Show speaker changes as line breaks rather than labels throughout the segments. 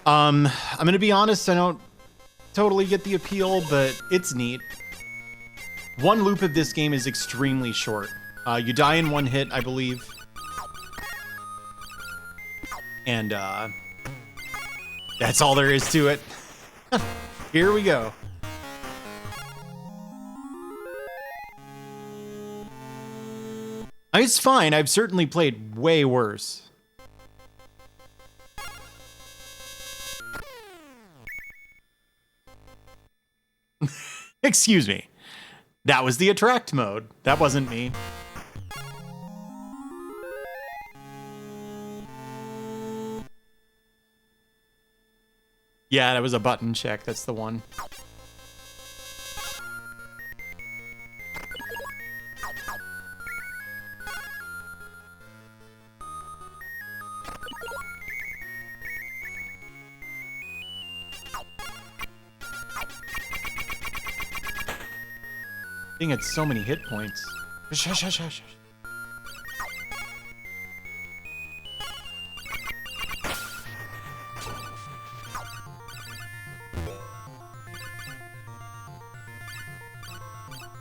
I'm gonna be honest, I don't totally get the appeal, but it's neat. One loop of this game is extremely short. You die in one hit, I believe. And that's all there is to it. Here we go. It's fine. I've certainly played way worse. Excuse me. That was the attract mode. That wasn't me. Yeah, that was a button check. That's the one. Thing had so many hit points. Shush, shush, shush.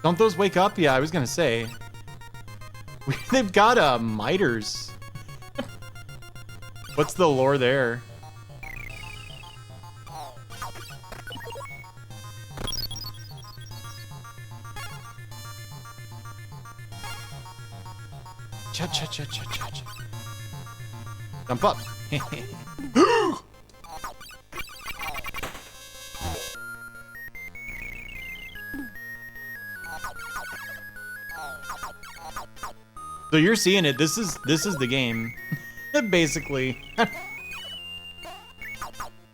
Don't those wake up? Yeah, I was gonna say. They've got miters. What's the lore there? Cha-cha-cha-cha-cha-cha. Jump up. So you're seeing it. This is the game. Basically.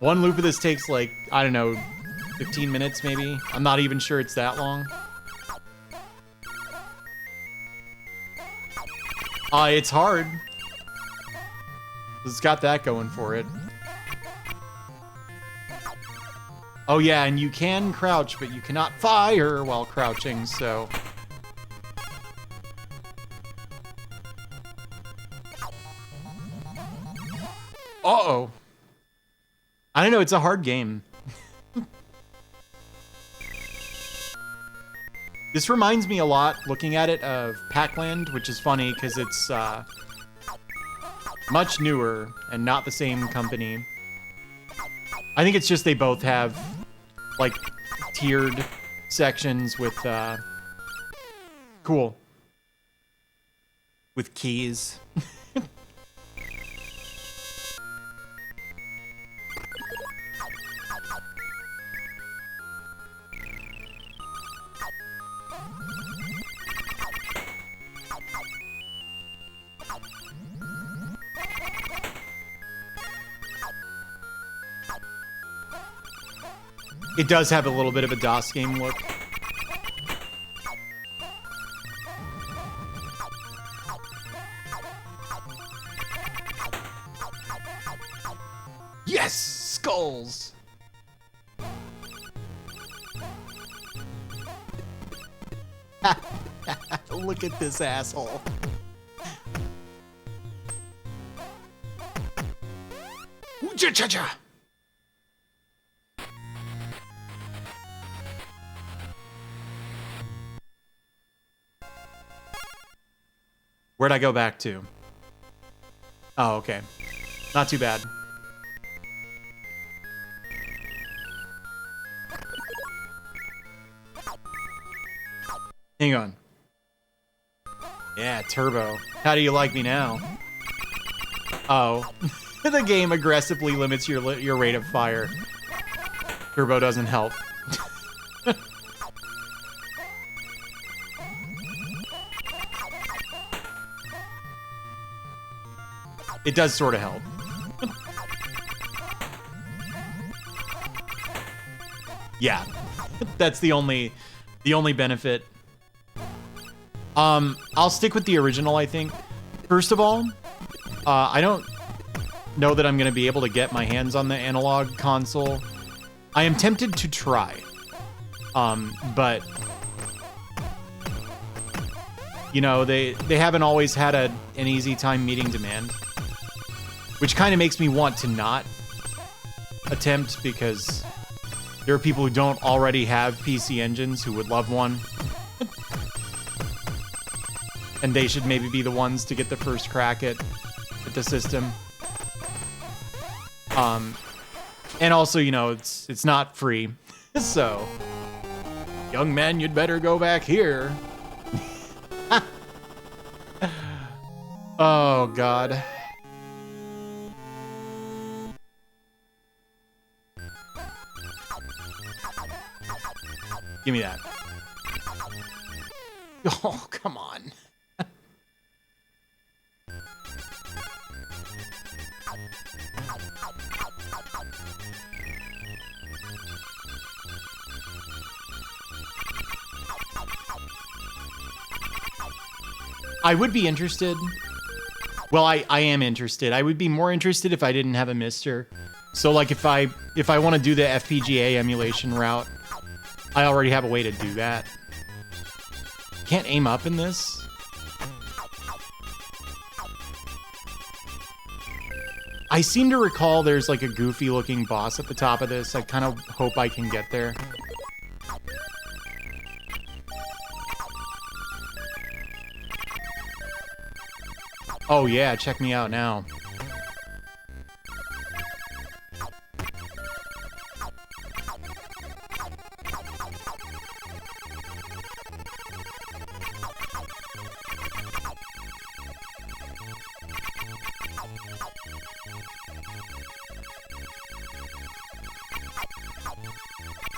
One loop of this takes like, I don't know, 15 minutes maybe. I'm not even sure it's that long. It's hard. It's got that going for it. Oh yeah, and you can crouch, but you cannot fire while crouching, so... Uh-oh. I don't know, it's a hard game. This reminds me a lot, looking at it, of Pac-Land, which is funny because it's much newer and not the same company. I think it's just they both have, like, tiered sections with, cool. With keys. It does have a little bit of a DOS game look. Yes! Skulls! Look at this asshole. Cha-cha-cha! Where'd I go back to? Oh, okay. Not too bad. Hang on. Yeah, turbo. How do you like me now? Oh. The game aggressively limits your rate of fire. Turbo doesn't help. It does sort of help. Yeah, that's the only benefit. I'll stick with the original, I think. First of all, I don't know that I'm going to be able to get my hands on the analog console. I am tempted to try. But you know, they haven't always had an easy time meeting demand. Which kind of makes me want to not. attempt because there are people who don't already have PC engines who would love one. And they should maybe be the ones to get the first crack at the system. And also, you know, it's not free. So, young man, you'd better go back here. Oh, God. Give me that. Oh, come on. I would be interested. Well, I am interested. I would be more interested if I didn't have a mister. So, like, if I want to do the FPGA emulation route, I already have a way to do that. Can't aim up in this. I seem to recall there's like a goofy looking boss at the top of this. I kind of hope I can get there. Oh yeah, check me out now.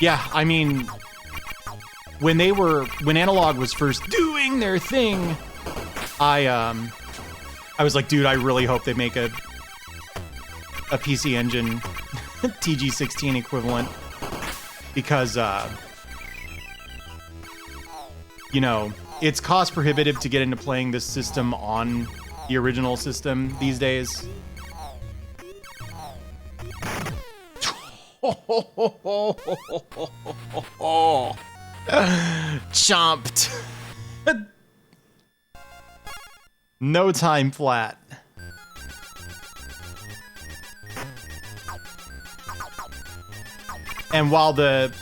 Yeah, I mean, when Analog was first doing their thing, I was like, dude, I really hope they make a PC Engine TG16 equivalent because, you know, it's cost prohibitive to get into playing this system on the original system these days. Chomped. No time flat. And while the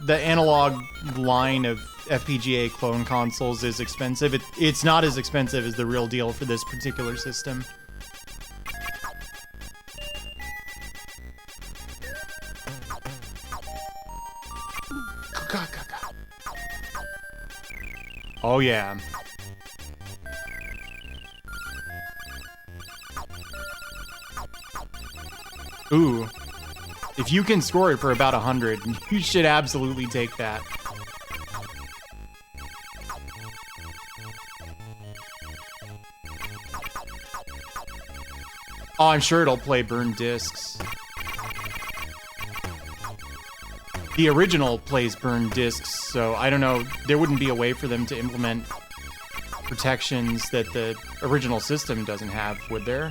Analog line of FPGA clone consoles is expensive, it's not as expensive as the real deal for this particular system. Oh yeah. Ooh. If you can score it for about 100, you should absolutely take that. Oh, I'm sure it'll play burned discs. The original plays burned discs, so I don't know. There wouldn't be a way for them to implement protections that the original system doesn't have, would there?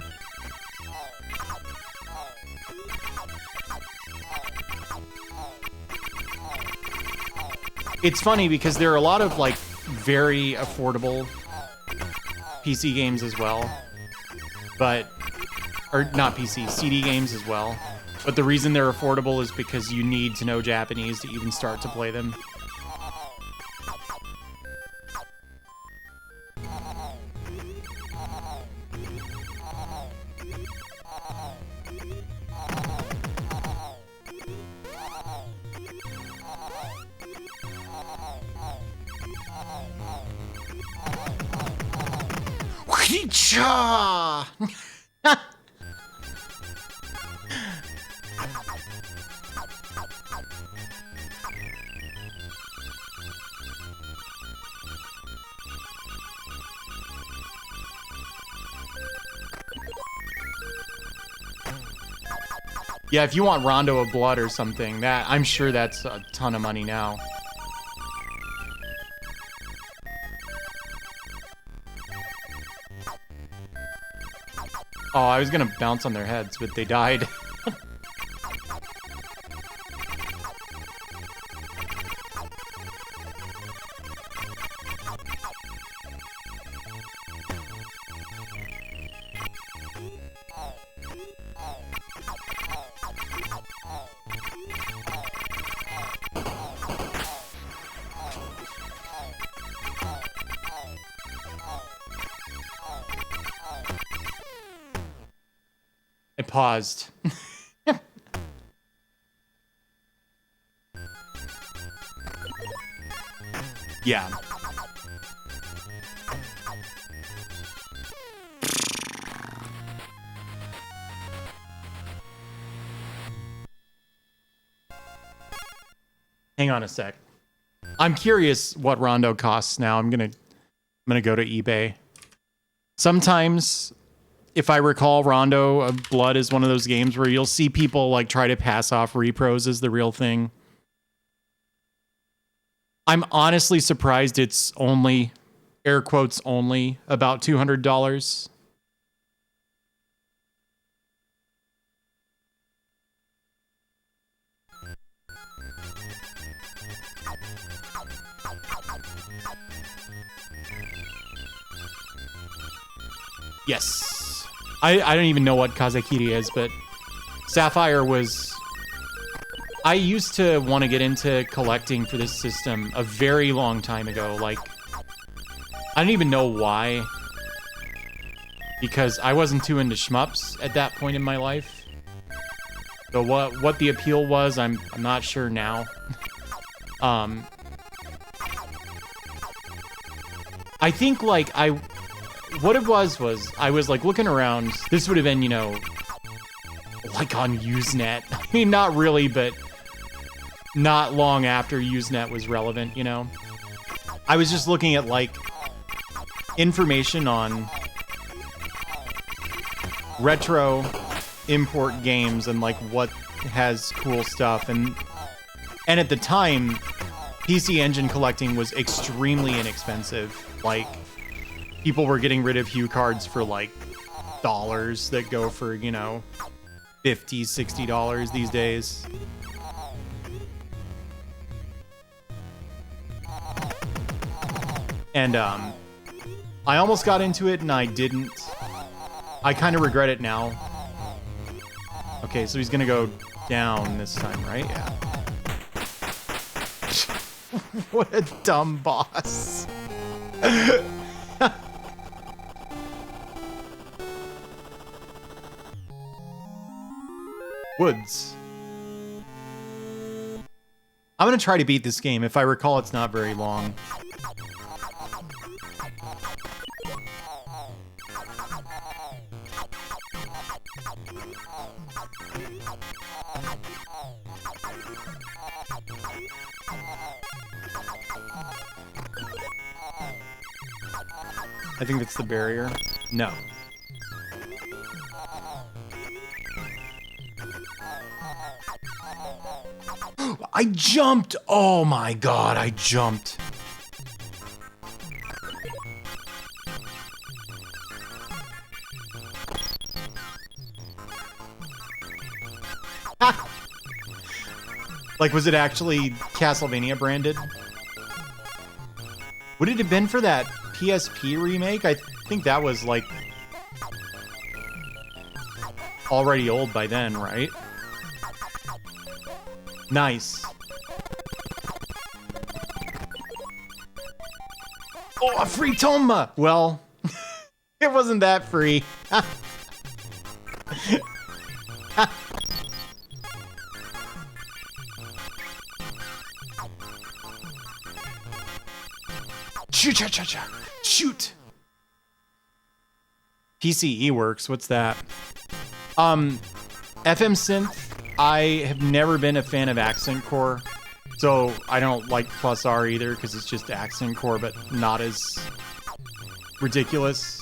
It's funny because there are a lot of, like, very affordable PC games as well. But, or not PC, CD games as well. But the reason they're affordable is because you need to know Japanese to even start to play them. Yeah, if you want Rondo of Blood or something, that I'm sure that's a ton of money now. Oh, I was gonna bounce on their heads, but they died. I paused. Yeah. Hang on a sec. I'm curious what Rondo costs now. I'm gonna go to eBay. Sometimes, if I recall, Rondo of Blood is one of those games where you'll see people like try to pass off repros as the real thing. I'm honestly surprised it's only, air quotes only, about $200. Yes. I don't even know what Kazakiri is, but Sapphire was... I used to want to get into collecting for this system a very long time ago. Like, I don't even know why. Because I wasn't too into shmups at that point in my life. So what the appeal was, I'm not sure now. I think, like, what it was I was, like, looking around. This would have been, you know, like on Usenet. I mean, not really, but not long after Usenet was relevant, you know? I was just looking at, like, information on retro import games and, like, what has cool stuff. And at the time, PC Engine collecting was extremely inexpensive. Like, people were getting rid of Hue cards for, like, dollars that go for, you know, $50, $60 these days. And I almost got into it and I didn't. I kind of regret it now. Okay, so he's gonna go down this time, right? Yeah. What a dumb boss. Woods. I'm gonna try to beat this game. If I recall, it's not very long. I think that's the barrier. No. I jumped! Oh my god, I jumped. Like, was it actually Castlevania branded? Would it have been for that PSP remake? I think that was, like, already old by then, right? Nice. Oh, a free Tonma! Well, it wasn't that free. Shoot! Shoot! PCE works. What's that? FM Synth. I have never been a fan of Accent Core, so I don't like Plus R either because it's just Accent Core, but not as ridiculous.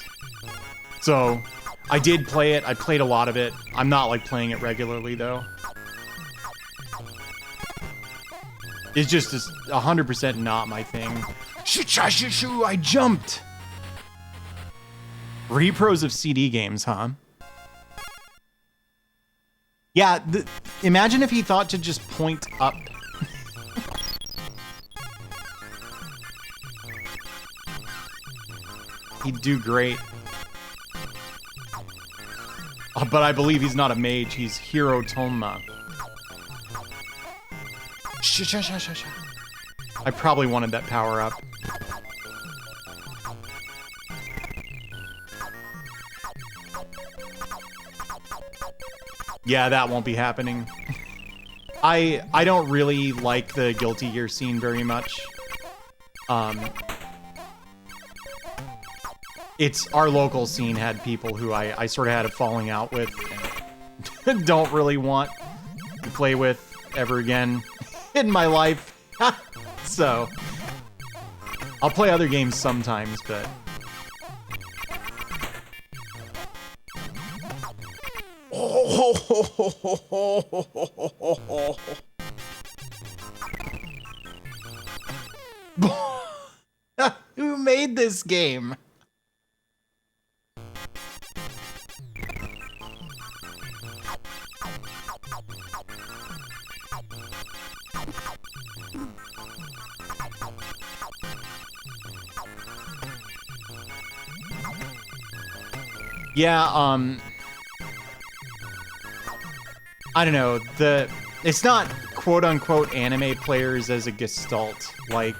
So I did play it. I played a lot of it. I'm not like playing it regularly though. It's just 100% not my thing. Shoo! I jumped. Repros of CD games, huh? Yeah, imagine if he thought to just point up. He'd do great. But I believe he's not a mage. He's Hero Tonma. I probably wanted that power up. Yeah, that won't be happening. I don't really like the Guilty Gear scene very much. It's our local scene had people who I sort of had a falling out with and don't really want to play with ever again in my life. So I'll play other games sometimes, but who made this game? Yeah, I don't know, it's not quote-unquote anime players as a gestalt, like,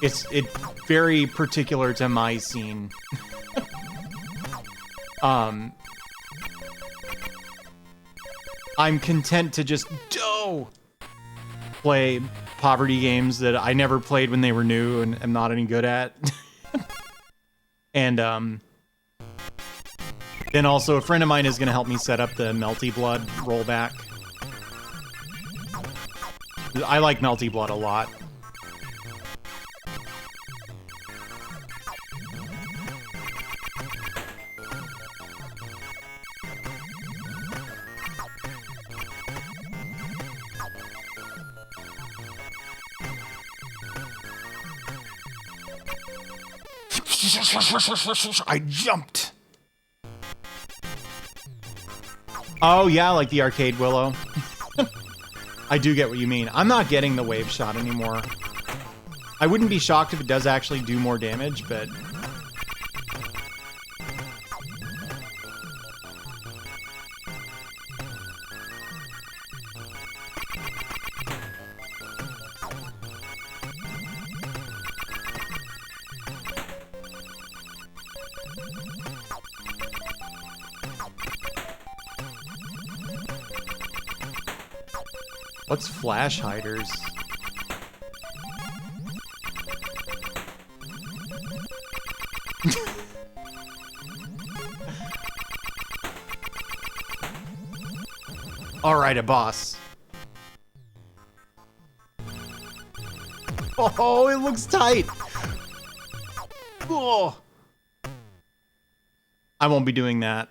it's very particular to my scene. I'm content to just play poverty games that I never played when they were new and am not any good at. And, then also, a friend of mine is going to help me set up the Melty Blood rollback. I like Melty Blood a lot. I jumped. Oh, yeah, like the arcade Willow. I do get what you mean. I'm not getting the wave shot anymore. I wouldn't be shocked if it does actually do more damage, but... What's flash hiders? All right, a boss. Oh, it looks tight. Oh. I won't be doing that.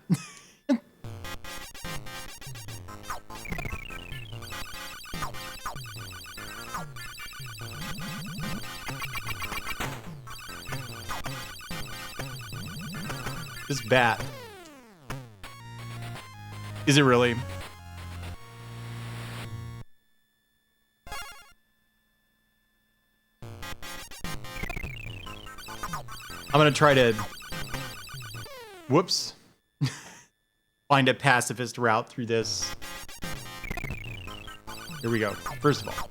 This bat. Is it really? I'm gonna try to... Whoops. Find a pacifist route through this. Here we go. First of all.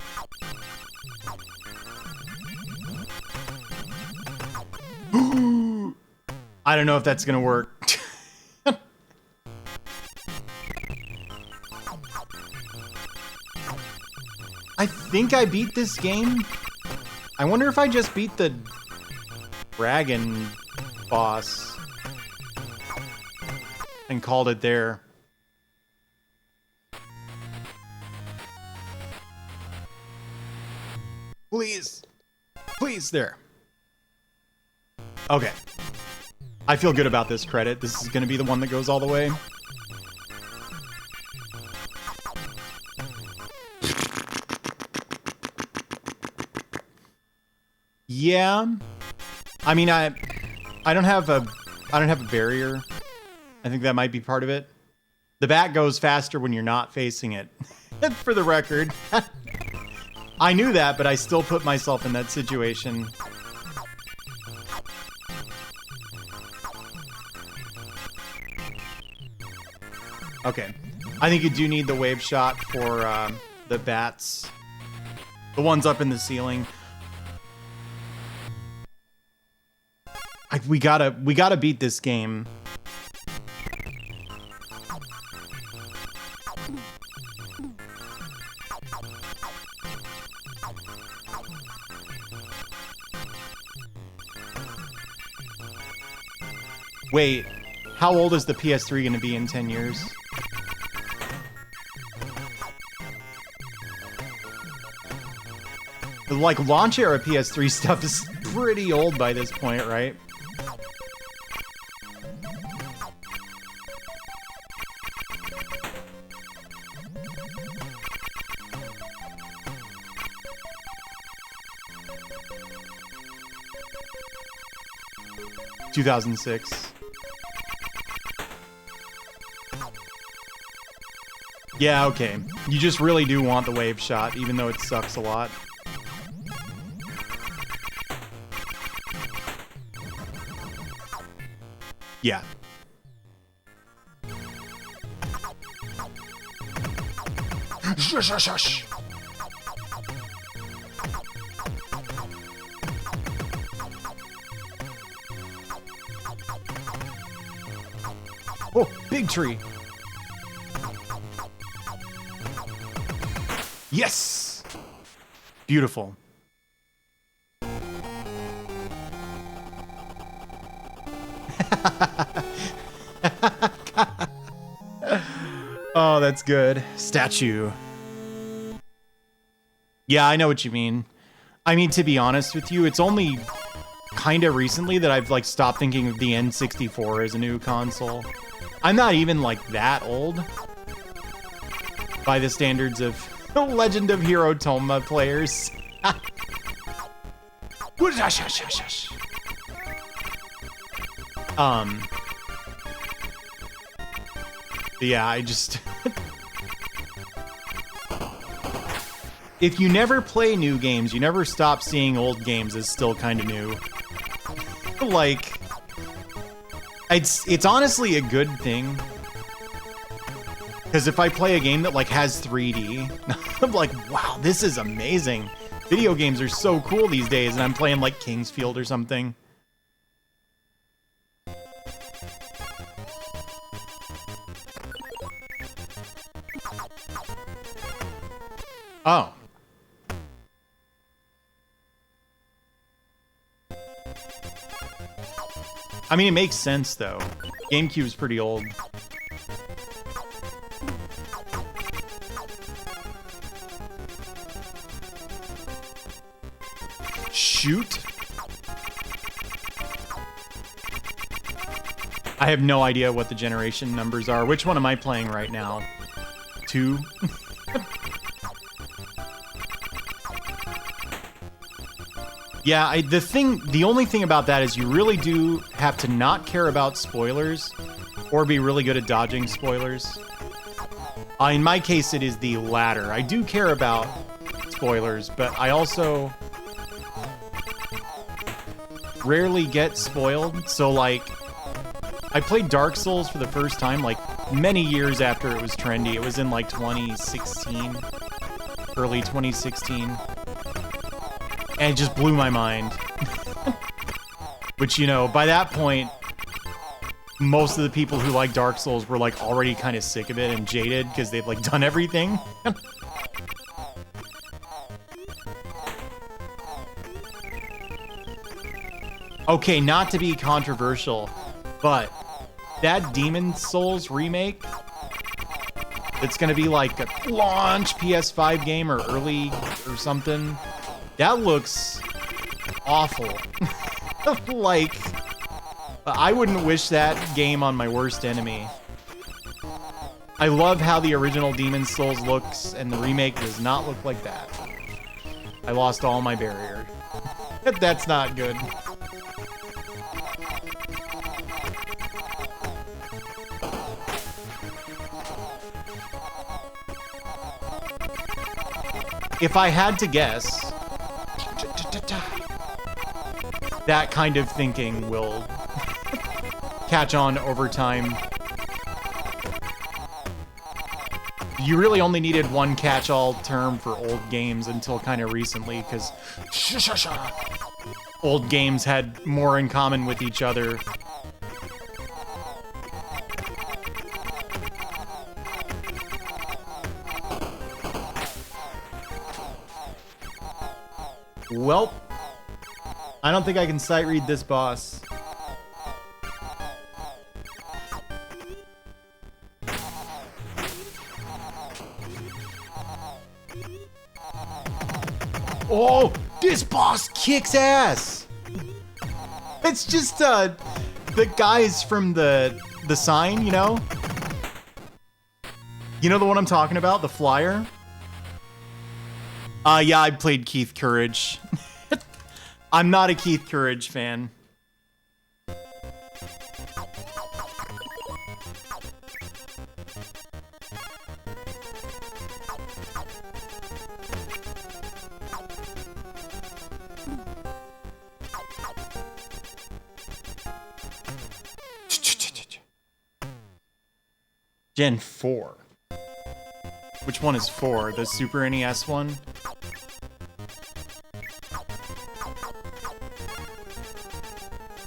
I don't know if that's gonna work. I think I beat this game. I wonder if I just beat the dragon boss and called it there. Please. Please, there. Okay. I feel good about this credit. This is going to be the one that goes all the way. Yeah. I mean, I don't have a barrier. I think that might be part of it. The bat goes faster when you're not facing it. For the record. I knew that, but I still put myself in that situation. Okay. I think you do need the wave shot for the bats. The ones up in the ceiling. We gotta beat this game. Wait, how old is the PS3 gonna be in 10 years? The, like, launch era PS3 stuff is pretty old by this point, right? ...2006. Yeah, okay. You just really do want the wave shot, even though it sucks a lot. Yeah. Shush, shush, shush. Oh, big tree. Yes! Beautiful. Oh, that's good. Statue. Yeah, I know what you mean. I mean, to be honest with you, it's only kind of recently that I've, like, stopped thinking of the N64 as a new console. I'm not even, like, that old by the standards of Legend of Hero Tonma players. Yeah, I just... If you never play new games, you never stop seeing old games as still kind of new. Like, it's honestly a good thing. Because if I play a game that, like, has 3D, I'm like, wow, this is amazing. Video games are so cool these days, and I'm playing, like, Kingsfield or something. Oh. I mean, it makes sense, though. GameCube's pretty old. Shoot? I have no idea what the generation numbers are. Which one am I playing right now? 2? Yeah, the only thing about that is you really do have to not care about spoilers or be really good at dodging spoilers. In my case, it is the latter. I do care about spoilers, but I also rarely get spoiled. So, like, I played Dark Souls for the first time, like, many years after it was trendy. It was in, like, 2016, early 2016. And it just blew my mind. Which, you know, by that point, most of the people who like Dark Souls were, like, already kind of sick of it and jaded because they've, like, done everything. Okay, not to be controversial, but that Demon Souls remake, it's gonna be like a launch PS5 game or early or something. That looks awful. Like, I wouldn't wish that game on my worst enemy. I love how the original Demon's Souls looks, and the remake does not look like that. I lost all my barrier. That's not good. If I had to guess, that kind of thinking will catch on over time. You really only needed one catch-all term for old games until kind of recently, because old games had more in common with each other. Well, I don't think I can sight read this boss. Oh, this boss kicks ass. It's just the guys from the sign, you know? You know the one I'm talking about, the flyer? Yeah, I played Keith Courage. I'm not a Keith Courage fan. Gen 4. Which one is 4? The Super NES one?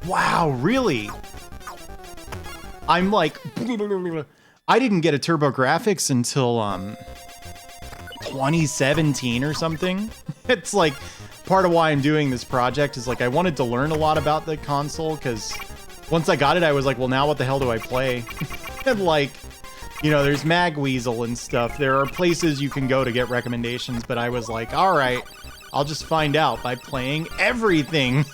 Wow, really? I'm like... I didn't get a TurboGrafx until 2017 or something. It's like part of why I'm doing this project is like I wanted to learn a lot about the console, because once I got it, I was like, well, now what the hell do I play? And like, you know, there's Magweasel and stuff. There are places you can go to get recommendations, but I was like, all right, I'll just find out by playing everything.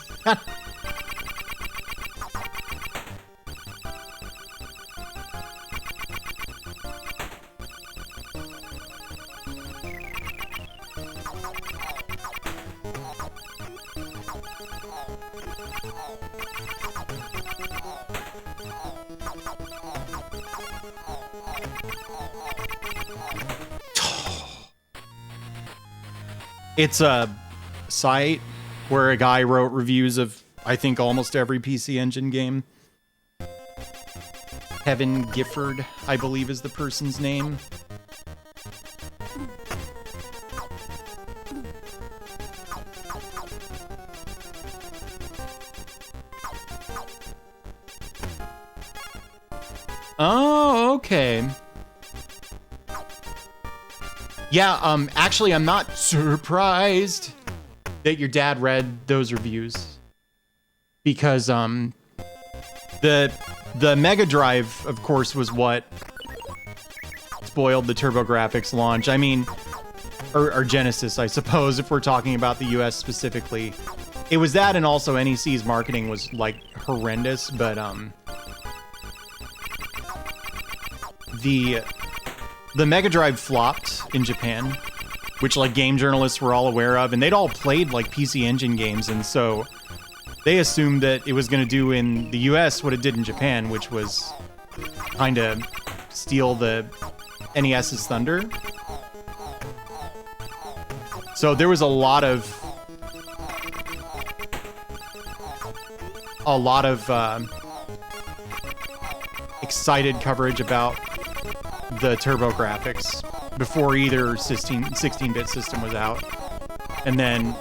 It's a site where a guy wrote reviews of, I think, almost every PC Engine game. Kevin Gifford, I believe, is the person's name. Oh, okay. Yeah, actually, I'm not surprised that your dad read those reviews. Because, the Mega Drive, of course, was what spoiled the TurboGrafx launch. I mean, or Genesis, I suppose, if we're talking about the US specifically. It was that, and also NEC's marketing was, like, horrendous, but, the Mega Drive flopped in Japan, which, like, game journalists were all aware of, and they'd all played, like, PC Engine games, and so they assumed that it was going to do in the US what it did in Japan, which was kind of steal the NES's thunder. So there was a lot of excited coverage about the TurboGrafx before either 16-bit system was out. And then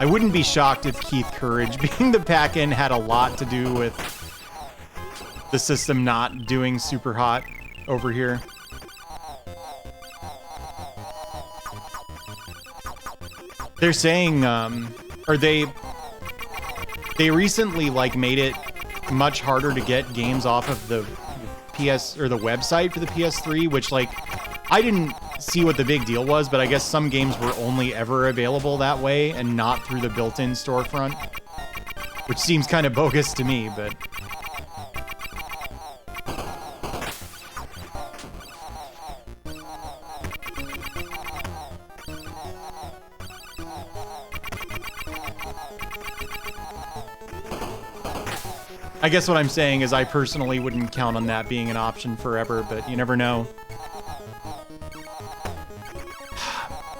I wouldn't be shocked if Keith Courage, being the pack-in, had a lot to do with the system not doing super hot over here. They're saying, or they recently, like, made it much harder to get games off of the PS, or the website for the PS3, which, like, I didn't see what the big deal was, but I guess some games were only ever available that way and not through the built-in storefront, which seems kind of bogus to me, but... I guess what I'm saying is I personally wouldn't count on that being an option forever, but you never know.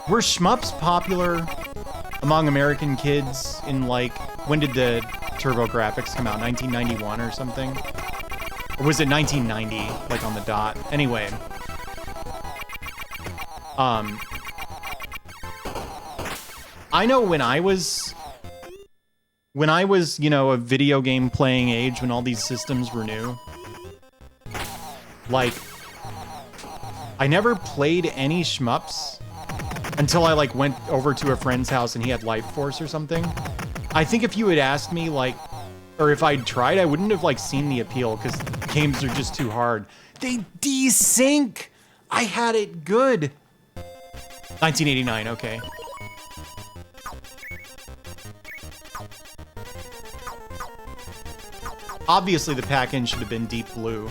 Were shmups popular among American kids in, like, when did the TurboGrafx come out? 1991 or something? Or was it 1990, like, on the dot? Anyway. I know when I was, you know, a video game playing age, when all these systems were new, like, I never played any shmups until I, like, went over to a friend's house and he had Life Force or something. I think if you had asked me, like, or if I'd tried, I wouldn't have, like, seen the appeal, because games are just too hard. They desync! I had it good! 1989, okay. Obviously, the pack-in should have been deep blue.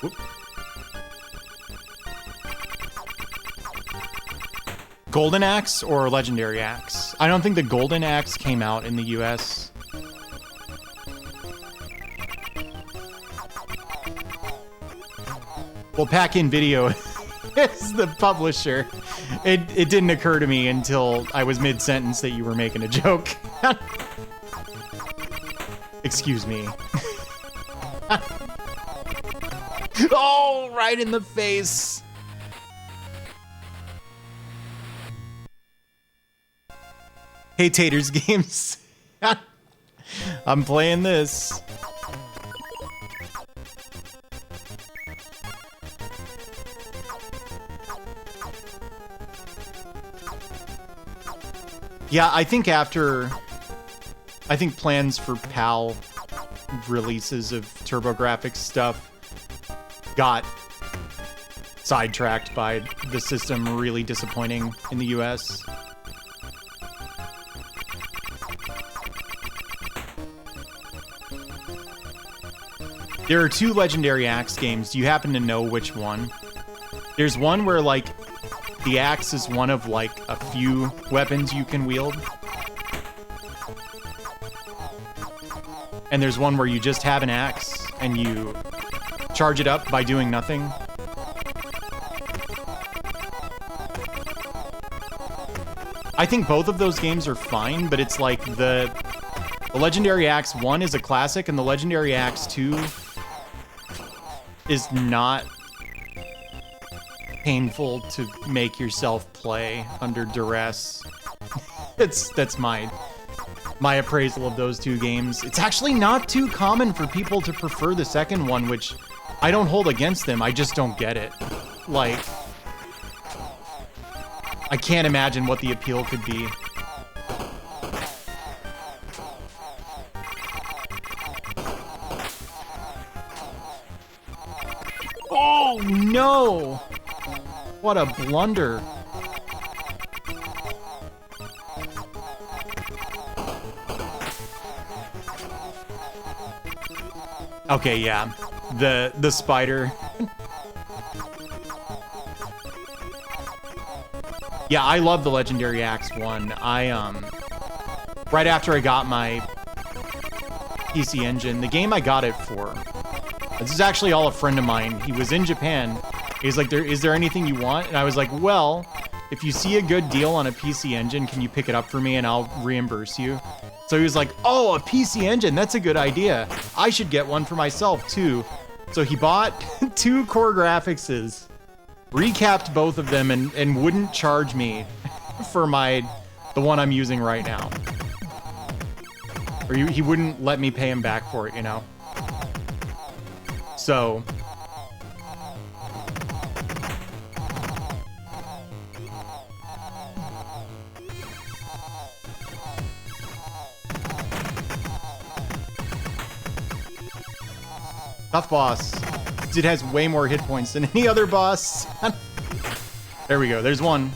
Whoop. Golden Axe or Legendary Axe? I don't think the Golden Axe came out in the US. Well, Pack-In Video is the publisher. It didn't occur to me until I was mid-sentence that you were making a joke. Excuse me. Oh, right in the face. Hey, Taters Games. I'm playing this. Yeah, I think plans for PAL releases of TurboGrafx stuff got sidetracked by the system really disappointing in the US. There are two Legendary Axe games. Do you happen to know which one? There's one where, like, the axe is one of, like, a few weapons you can wield. And there's one where you just have an axe and you charge it up by doing nothing. I think both of those games are fine, but it's like the Legendary Axe 1 is a classic and the Legendary Axe 2 is not painful to make yourself play under duress. That's my appraisal of those two games. It's actually not too common for people to prefer the second one, which I don't hold against them. I just don't get it. Like, I can't imagine what the appeal could be. Oh, no! What a blunder. Okay, yeah. The spider. Yeah, I love the Legendary Axe 1. Right after I got my PC Engine, the game I got it for. This is actually all a friend of mine. He was in Japan. He's like, is there anything you want? And I was like, well, if you see a good deal on a PC Engine, can you pick it up for me and I'll reimburse you? So he was like, oh, a PC Engine, that's a good idea. I should get one for myself too. So he bought 2 Core Graphics, recapped both of them and wouldn't charge me for the one I'm using right now. Or he wouldn't let me pay him back for it, you know? So tough boss. It has way more hit points than any other boss. There we go. There's one.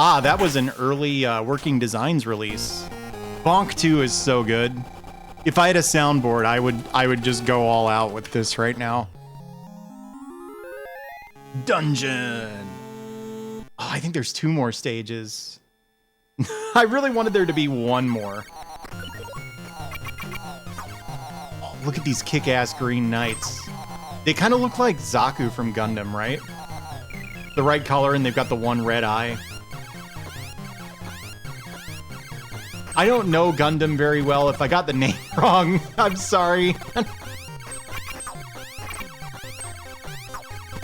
Ah, that was an early Working Designs release. Bonk 2 is so good. If I had a soundboard, I would just go all out with this right now. Dungeon. Oh, I think there's 2 more stages. I really wanted there to be 1 more. Oh, look at these kick-ass green knights. They kind of look like Zaku from Gundam, right? the right color and they've got the one red eye. I don't know Gundam very well. If I got the name wrong, I'm sorry.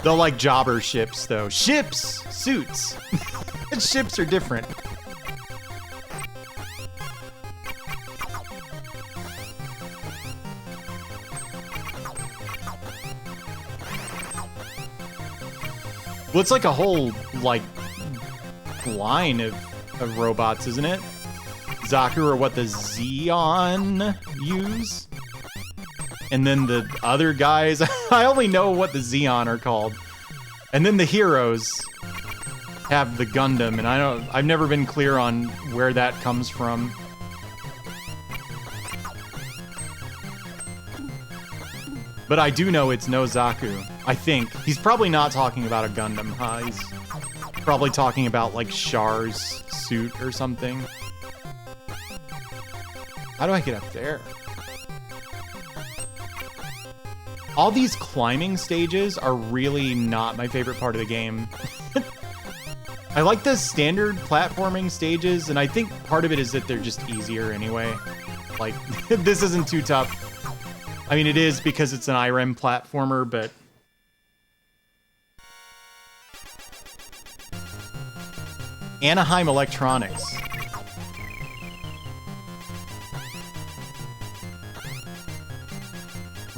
They're like jobber ships, though. Ships! Suits! Ships are different. Well, it's like a whole, like, line of robots, isn't it? Zaku are what the Zeon use. And then the other guys, I only know what the Zeon are called. And then the heroes have the Gundam, and I've never been clear on where that comes from. But I do know it's no Zaku. I think. He's probably not talking about a Gundam, huh? He's probably talking about, like, Char's suit or something. How do I get up there? All these climbing stages are really not my favorite part of the game. I like the standard platforming stages, and I think part of it is that they're just easier anyway. Like, this isn't too tough. I mean, it is because it's an IREM platformer, but... Anaheim Electronics.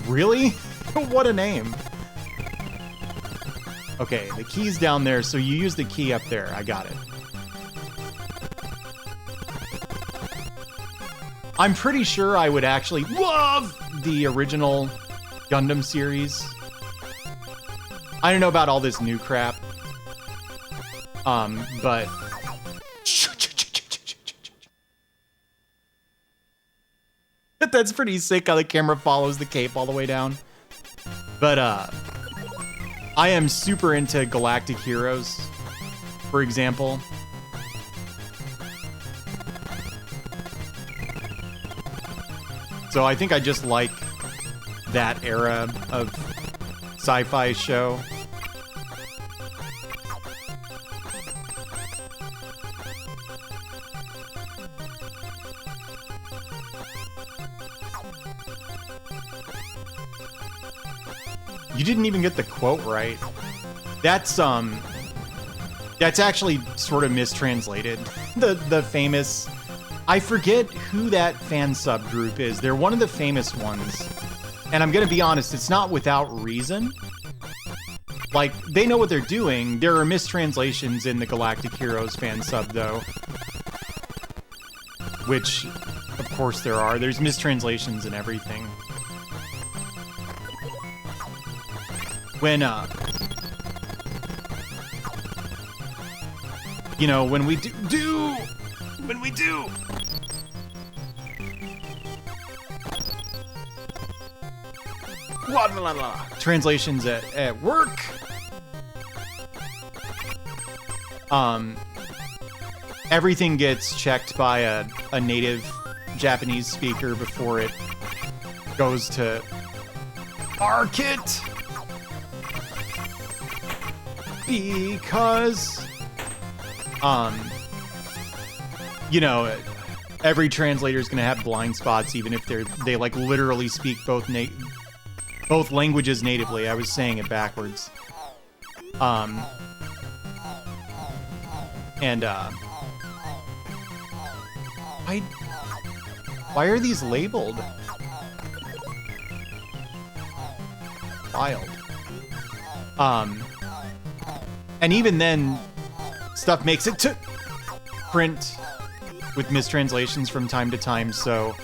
Really? What a name. Okay, the key's down there, so you use the key up there. I got it. I'm pretty sure I would actually love the original Gundam series. I don't know about all this new crap. But... That's pretty sick how the camera follows the cape all the way down. But, I am super into Galactic Heroes, for example. So I think I just like that era of sci-fi show. You didn't even get the quote right. That's actually sort of mistranslated. The famous, I forget who that fan subgroup is. They're one of the famous ones. And I'm gonna be honest, it's not without reason. Like, they know what they're doing. There are mistranslations in the Galactic Heroes fan sub, though. Which, of course there are. There's mistranslations in everything. When, you know, when we when we do, translations at work, everything gets checked by a native Japanese speaker before it goes to market. Because, you know, every translator is going to have blind spots, even if they like literally speak both languages natively. I was saying it backwards. Why are these labeled? Wild. And even then, stuff makes it to print with mistranslations from time to time, so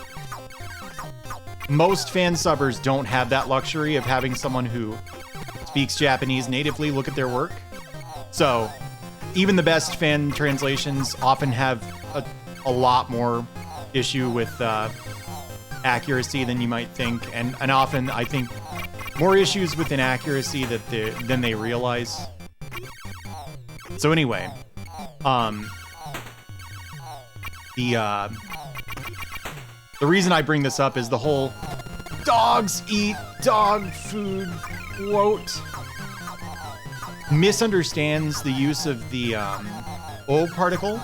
most fan subbers don't have that luxury of having someone who speaks Japanese natively look at their work. So even the best fan translations often have a lot more issue with accuracy than you might think, and often I think more issues with inaccuracy than they realize. So anyway, the reason I bring this up is the whole dogs eat dog food quote. misunderstands the use of the O particle.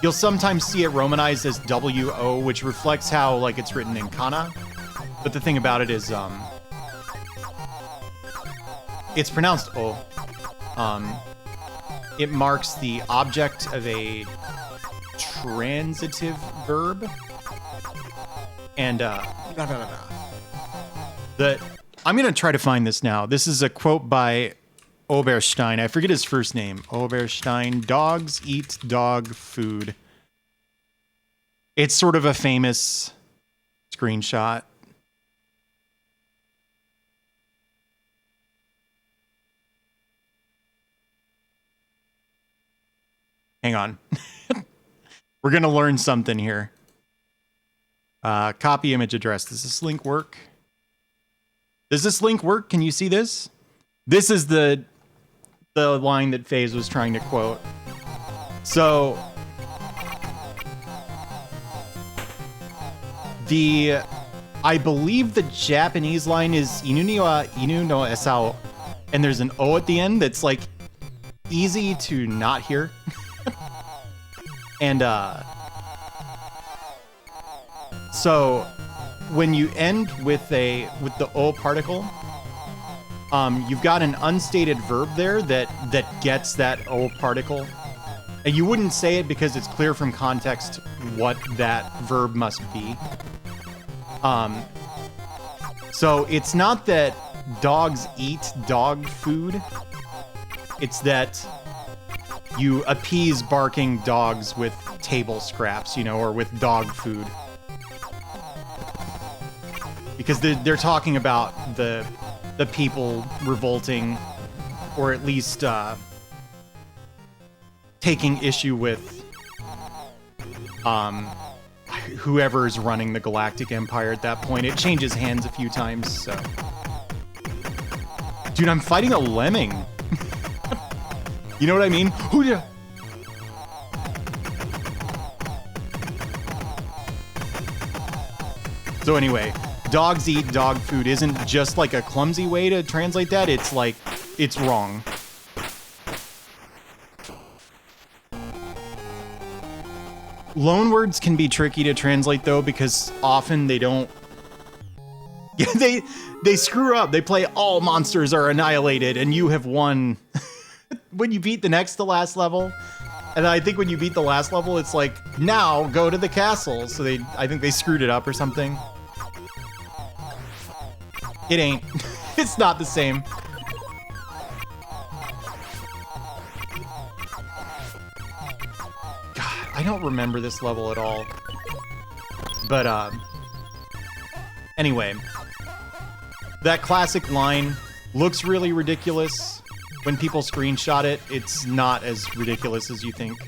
You'll sometimes see it romanized as WO, which reflects how like it's written in kana. But the thing about it is it's pronounced O. It marks the object of a transitive verb. And I'm going to try to find this now. This is a quote by Oberstein. I forget his first name. Oberstein. Dogs eat dog food. It's sort of a famous screenshot. Hang on. We're going to learn something here. Copy image address. Does this link work? Does this link work? Can you see this? This is the line that FaZe was trying to quote. So I believe the Japanese line is inu ni wa inu no esa, and there's an O at the end that's like easy to not hear. And so when you end with the O particle, you've got an unstated verb there that gets that O particle. And you wouldn't say it because it's clear from context what that verb must be. So it's not that dogs eat dog food. It's that you appease barking dogs with table scraps, you know, or with dog food. Because they're talking about the people revolting, or at least taking issue with whoever's running the Galactic Empire at that point. It changes hands a few times, so. Dude, I'm fighting a lemming. You know what I mean? Hooyah! So anyway, dogs eat dog food isn't just like a clumsy way to translate that. It's like, it's wrong. Loanwords can be tricky to translate though, because often they don't. They screw up. They play all monsters are annihilated and you have won when you beat the next to last level. And I think when you beat the last level, it's like, now go to the castle. So I think they screwed it up or something. It ain't. It's not the same. God, I don't remember this level at all. But, anyway. That classic line looks really ridiculous. When people screenshot it, it's not as ridiculous as you think.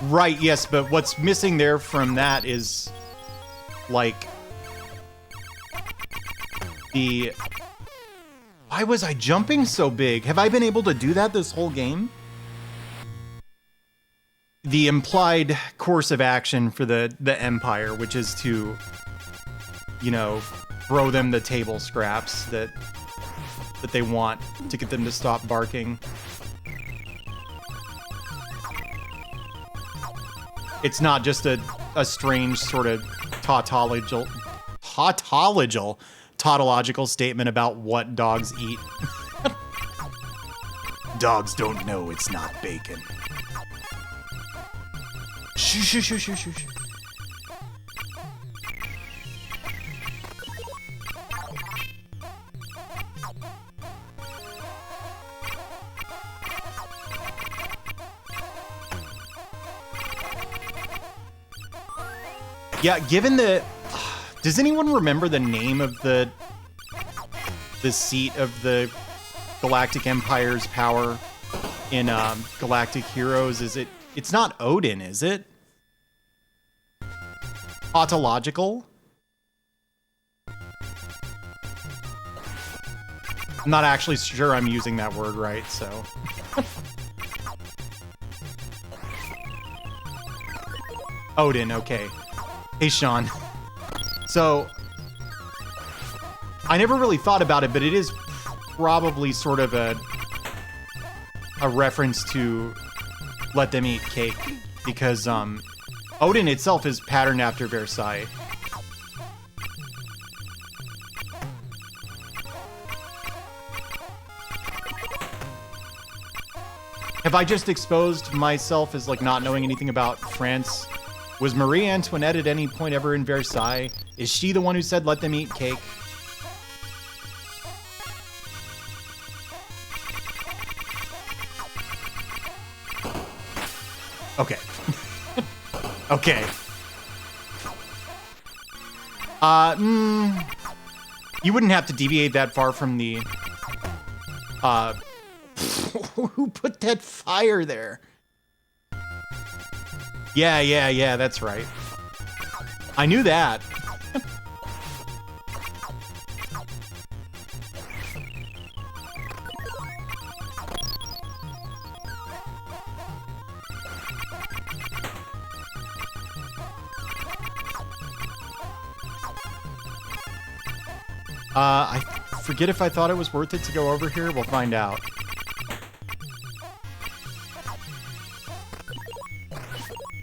Right, yes, but what's missing there from that is, like, why was I jumping so big? Have I been able to do that this whole game? The implied course of action for the Empire, which is to, you know, throw them the table scraps that they want to get them to stop barking. It's not just a strange sort of tautological statement about what dogs eat. Dogs don't know it's not bacon. Shh, shh, shh, shh, shh, shh. Yeah, given the... Does anyone remember the name of the seat of the Galactic Empire's power in Galactic Heroes? It's not Odin, is it? Tautological? I'm not actually sure I'm using that word right, so... Odin, okay. Hey, Sean. So I never really thought about it, but it is probably sort of a reference to Let Them Eat Cake, because Odin itself is patterned after Versailles. Have I just exposed myself as like not knowing anything about France? Was Marie Antoinette at any point ever in Versailles? Is she the one who said let them eat cake? Okay. Okay. You wouldn't have to deviate that far from the who put that fire there? Yeah, that's right. I knew that. I forget if I thought it was worth it to go over here. We'll find out.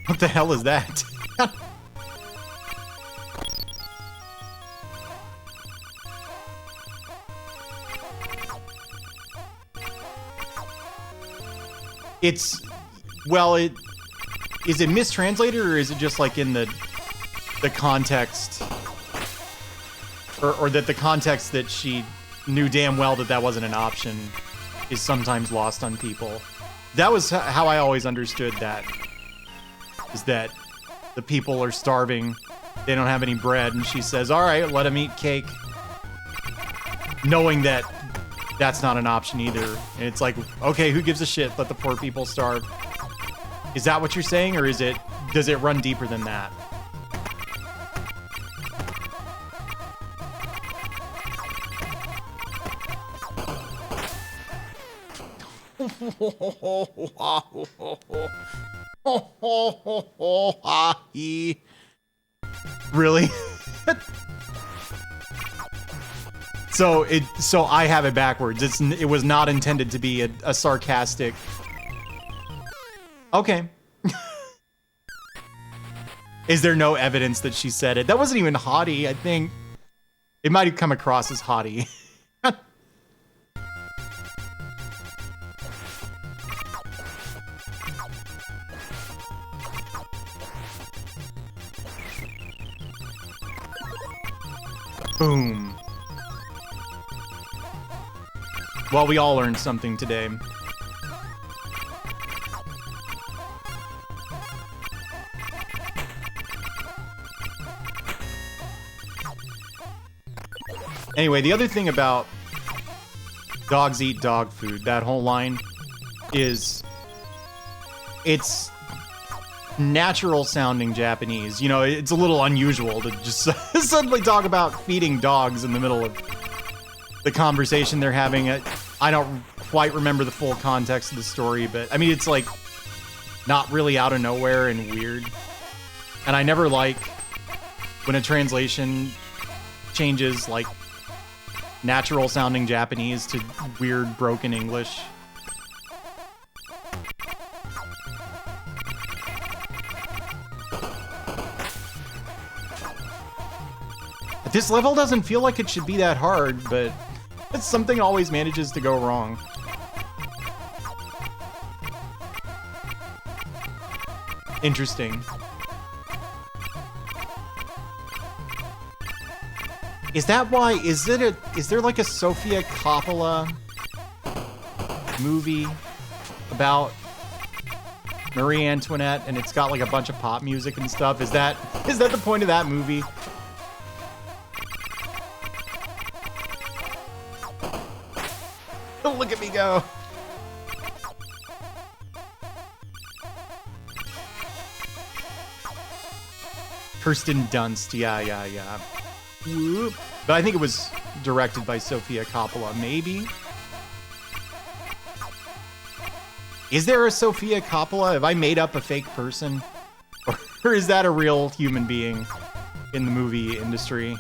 What the hell is that? It's, well, is it mistranslated, or is it just like in the context, or that the context that she knew damn well that wasn't an option is sometimes lost on people? That was how I always understood that. Is that the people are starving, they don't have any bread, and she says, all right, let them eat cake. Knowing that that's not an option either. And it's like, okay, who gives a shit? Let the poor people starve. Is that what you're saying, or does it run deeper than that? Really? So I have it backwards. It was not intended to be a sarcastic. Okay. Is there no evidence that she said it? That wasn't even haughty, I think. It might have come across as haughty. Boom. Well, we all learned something today. Anyway, the other thing about dogs eat dog food, that whole line, is it's natural sounding Japanese. You know, it's a little unusual to just suddenly talk about feeding dogs in the middle of the conversation they're having. I don't quite remember the full context of the story, but I mean, it's like not really out of nowhere and weird. And I never like when a translation changes like natural sounding Japanese to weird broken English. This level doesn't feel like it should be that hard, but something always manages to go wrong. Interesting. Is that why? Is there like a Sofia Coppola movie about Marie Antoinette, and it's got like a bunch of pop music and stuff? Is that the point of that movie? Look at me go. Kirsten Dunst, yeah. Whoop. But I think it was directed by Sofia Coppola, maybe? Is there a Sofia Coppola? Have I made up a fake person? Or is that a real human being? in the movie industry.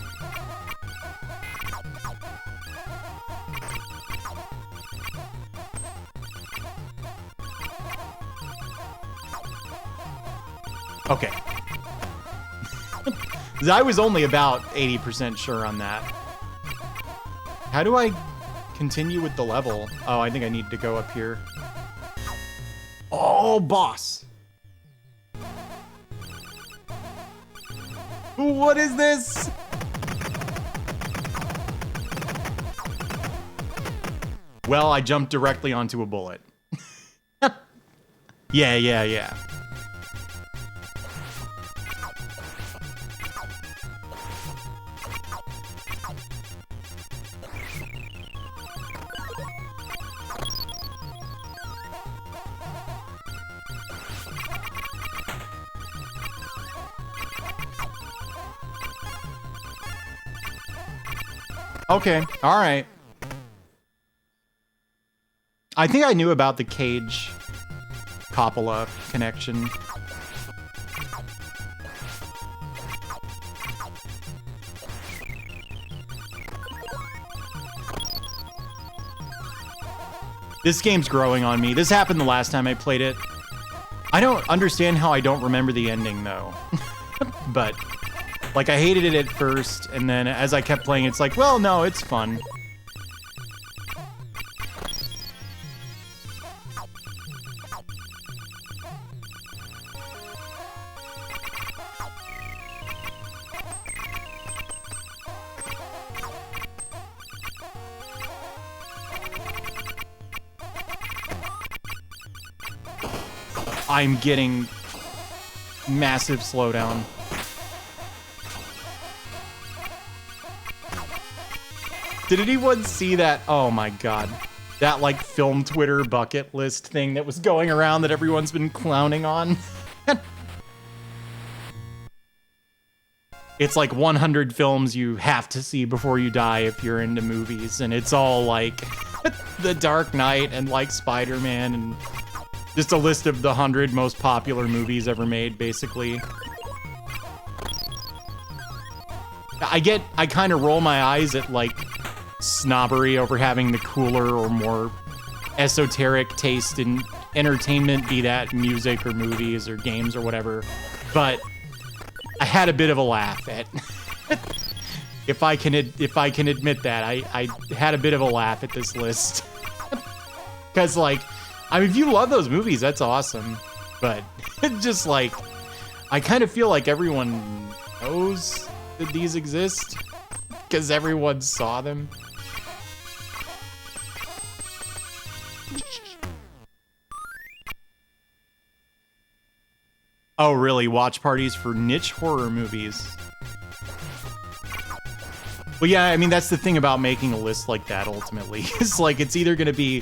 Okay. I was only about 80% sure on that. How do I continue with the level? Oh, I think I need to go up here. Oh, boss. What is this? Well, I jumped directly onto a bullet. Yeah. Okay, all right. I think I knew about the Cage Coppola connection. This game's growing on me. This happened the last time I played it. I don't understand how I don't remember the ending, though. But, like, I hated it at first, and then as I kept playing, it's like, well, no, it's fun. I'm getting massive slowdown. Did anyone see that? Oh my god. That like film Twitter bucket list thing that was going around that everyone's been clowning on? It's like 100 films you have to see before you die if you're into movies, and it's all like The Dark Knight and like Spider-Man and just a list of the 100 most popular movies ever made, basically. I kind of roll my eyes at like snobbery over having the cooler or more esoteric taste in entertainment, be that music or movies or games or whatever. But I had a bit of a laugh at if I can admit that I had a bit of a laugh at this list. Because like, I mean, if you love those movies, that's awesome. But it's just like, I kind of feel like everyone knows that these exist because everyone saw them. Oh, really? Watch parties for niche horror movies. Well, yeah, I mean, that's the thing about making a list like that, ultimately. It's like, it's either going to be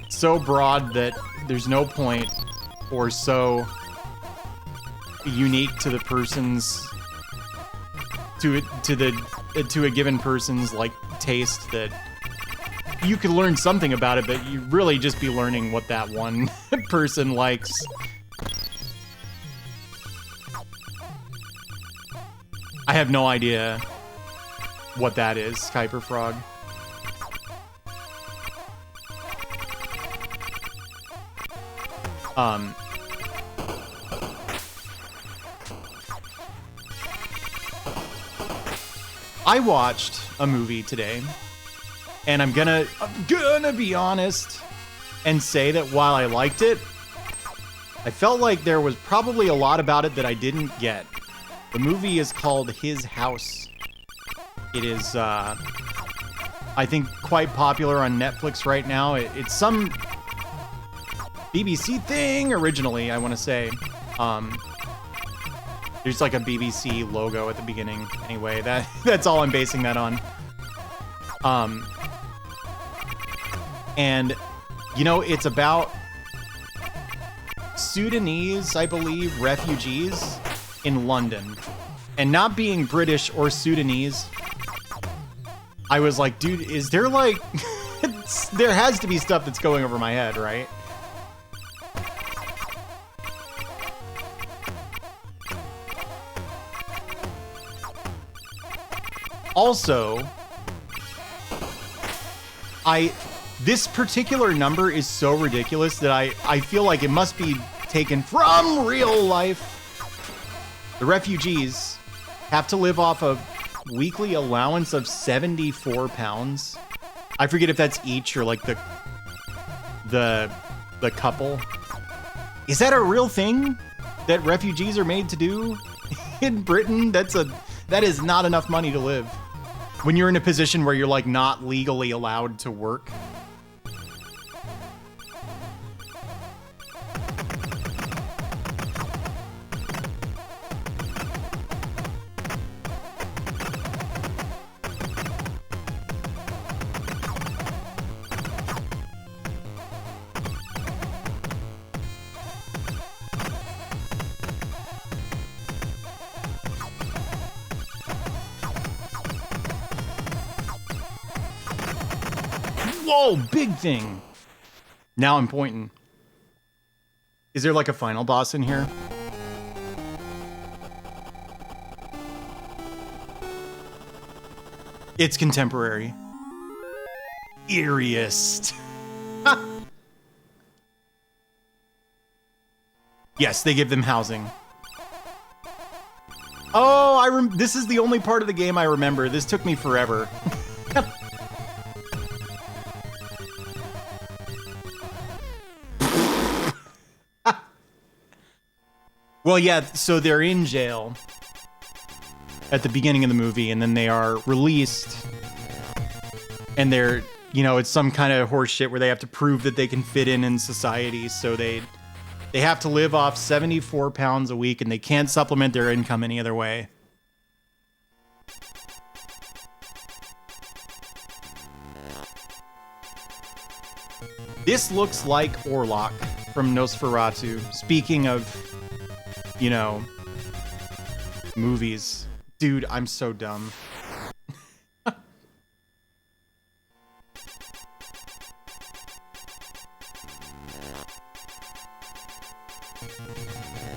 so broad that there's no point, or so unique to the person's to a given person's like taste that you could learn something about it, but you really just be learning what that one person likes. I have no idea what that is, Kuiper Frog. I watched a movie today, and I'm gonna be honest and say that while I liked it, I felt like there was probably a lot about it that I didn't get. The movie is called His House. It is, I think, quite popular on Netflix right now. It's some BBC thing originally, I want to say. There's like a BBC logo at the beginning. Anyway, that's all I'm basing that on. And, you know, it's about Sudanese, I believe, refugees in London. And not being British or Sudanese, I was like, dude, is there like... there has to be stuff that's going over my head, right? Also, this particular number is so ridiculous that I feel like it must be taken from real life. The refugees have to live off a weekly allowance of 74 pounds. I forget if that's each or like the couple. Is that a real thing that refugees are made to do in Britain? That is not enough money to live when you're in a position where you're like not legally allowed to work. Whoa, big thing. Now I'm pointing. Is there like a final boss in here? It's contemporary. Eeriest. Yes, they give them housing. Oh, this is the only part of the game I remember. This took me forever. Well, yeah, so they're in jail at the beginning of the movie, and then they are released, and they're, you know, it's some kind of horse shit where they have to prove that they can fit in society, so they have to live off 74 pounds a week, and they can't supplement their income any other way. This looks like Orlok from Nosferatu. Speaking of, you know, movies. Dude, I'm so dumb.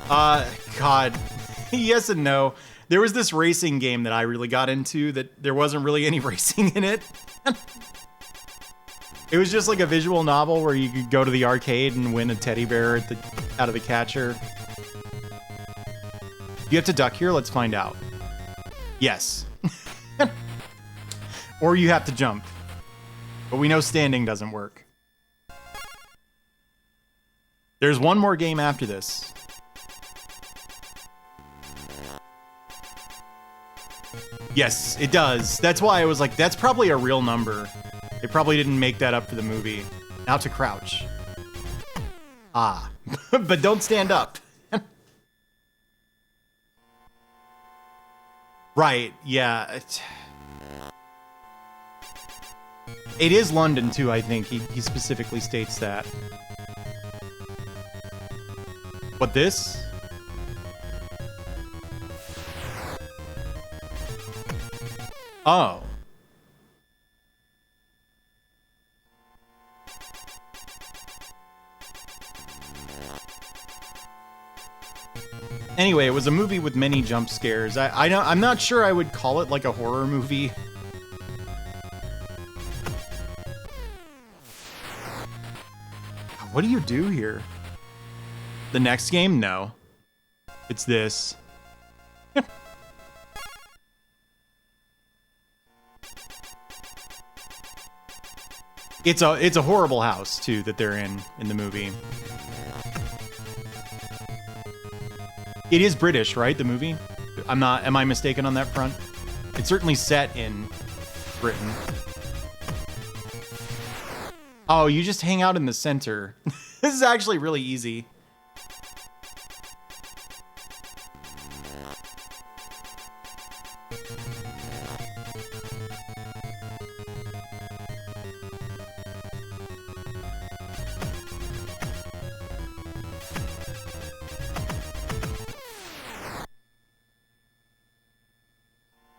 God. Yes and no. There was this racing game that I really got into that there wasn't really any racing in it. It was just like a visual novel where you could go to the arcade and win a teddy bear out of the catcher. You have to duck here? Let's find out. Yes. Or you have to jump. But we know standing doesn't work. There's one more game after this. Yes, it does. That's why I was like, that's probably a real number. They probably didn't make that up for the movie. Now to crouch. Ah. But don't stand up. Right, yeah. It is London, too, I think. He specifically states that. What, this? Oh. Anyway, it was a movie with many jump scares. I'm not sure I would call it like a horror movie. What do you do here? The next game? No. It's this. It's a horrible house, too, that they're in the movie. It is British, right, the movie? Am I mistaken on that front? It's certainly set in Britain. Oh, you just hang out in the center. This is actually really easy.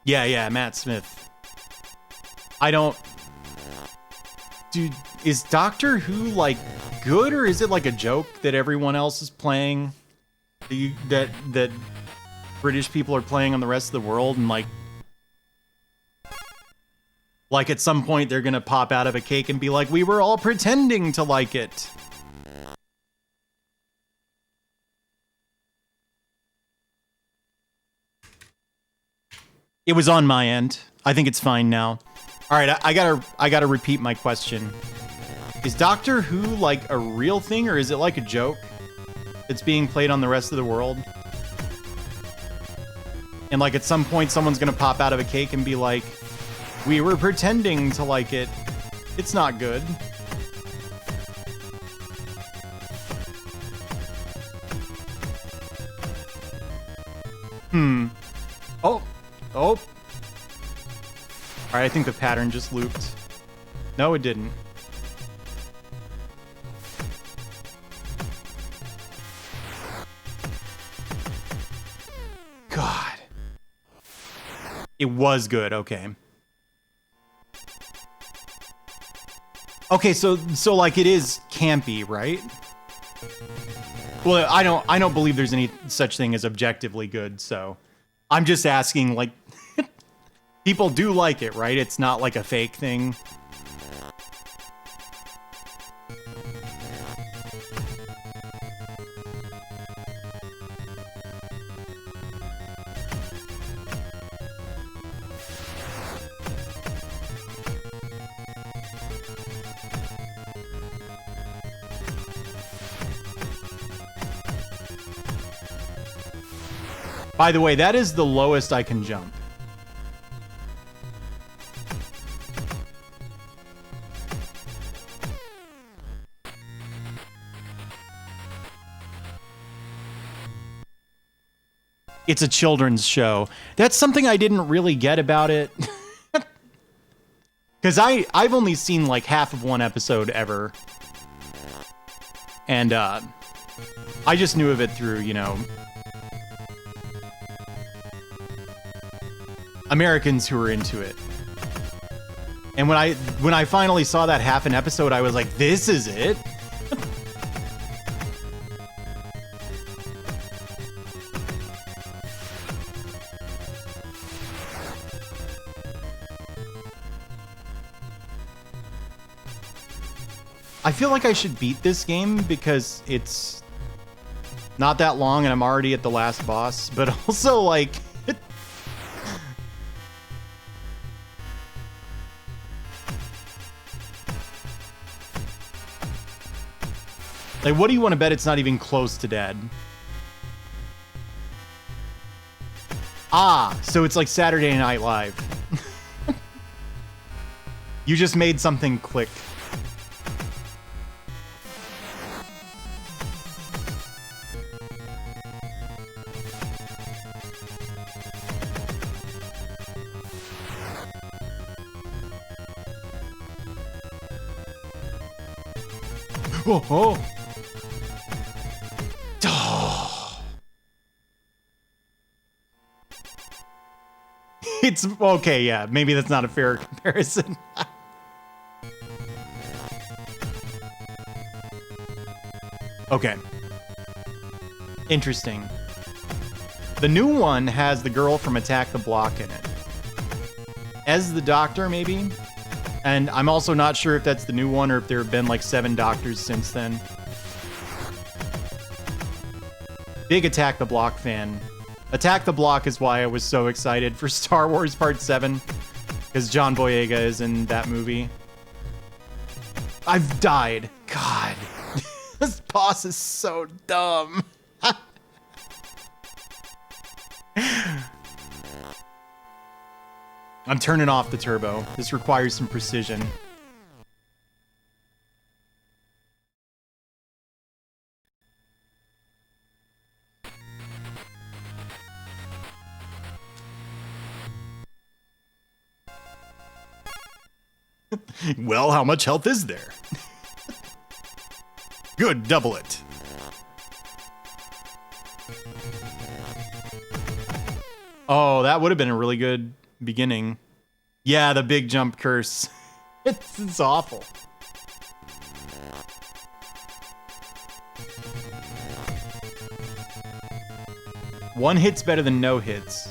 Yeah, Matt Smith. I don't... Dude, is Doctor Who, like, good, or is it like a joke that everyone else is playing? That British people are playing on the rest of the world, and, like... Like at some point they're gonna pop out of a cake and be like, we were all pretending to like it. It was on my end. I think it's fine now. All right, I gotta repeat my question. Is Doctor Who like a real thing, or is it like a joke that's being played on the rest of the world? And like at some point someone's gonna pop out of a cake and be like, we were pretending to like it. It's not good. Oh. Oh. All right, I think the pattern just looped. No, it didn't. God. It was good, okay. Okay, so like it is campy, right? Well, I don't believe there's any such thing as objectively good, so I'm just asking, like, people do like it, right? It's not like a fake thing. By the way, that is the lowest I can jump. It's a children's show. That's something I didn't really get about it. Because I've only seen like half of one episode ever. And I just knew of it through, you know, Americans who were into it. And when I finally saw that half an episode, I was like, this is it? I feel like I should beat this game because it's not that long and I'm already at the last boss, but also like like, what do you want to bet it's not even close to dead? Ah, so it's like Saturday Night Live. You just made something click. Oh, oh. It's okay, yeah. Maybe that's not a fair comparison. Okay. Interesting. The new one has the girl from Attack the Block in it. As the Doctor, maybe? And I'm also not sure if that's the new one or if there have been like 7 Doctors since then. Big Attack the Block fan. Attack the Block is why I was so excited for Star Wars Part 7. Because John Boyega is in that movie. I've died. God. This boss is so dumb. I'm turning off the turbo. This requires some precision. Well, how much health is there? Good, double it. Oh, that would have been a really good beginning. Yeah, the big jump curse. It's awful. One hit's better than no hits.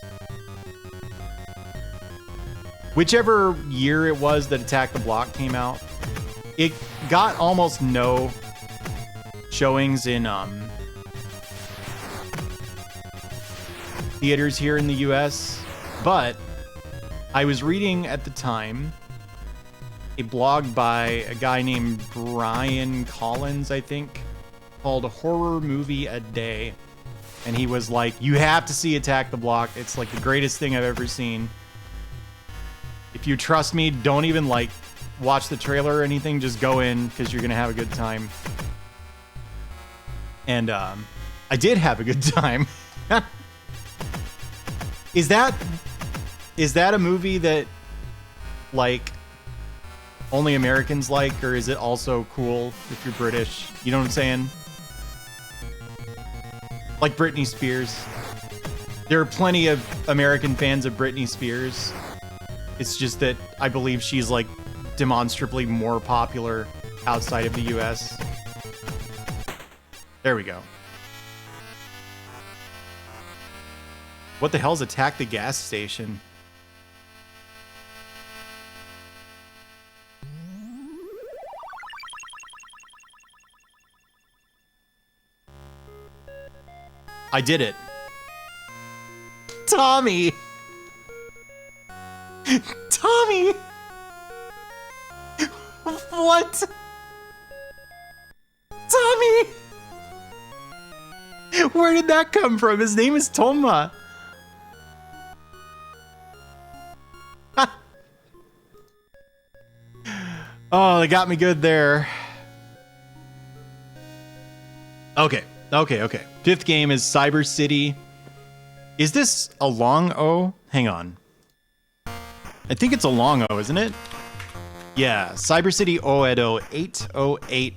whichever year it was that Attack the Block came out, it got almost no showings in theaters here in the US, but I was reading at the time a blog by a guy named Brian Collins, I think, called Horror Movie a Day. And he was like, you have to see Attack the Block. It's like the greatest thing I've ever seen. If you trust me, don't even like watch the trailer or anything. Just go in because you're going to have a good time. And I did have a good time. Is that a movie that like only Americans like, or is it also cool if you're British? You know what I'm saying? Like Britney Spears. There are plenty of American fans of Britney Spears. It's just that I believe she's like demonstrably more popular outside of the US. There we go. What the hell's Attack the Gas Station? I did it. Tommy! Tommy! What? Tommy! Where did that come from? His name is Tonma. Oh, they got me good there. Okay. Fifth game is Cyber City. Is this a long O? Hang on. I think it's a long O, isn't it? Yeah, Cyber City Oedo 808.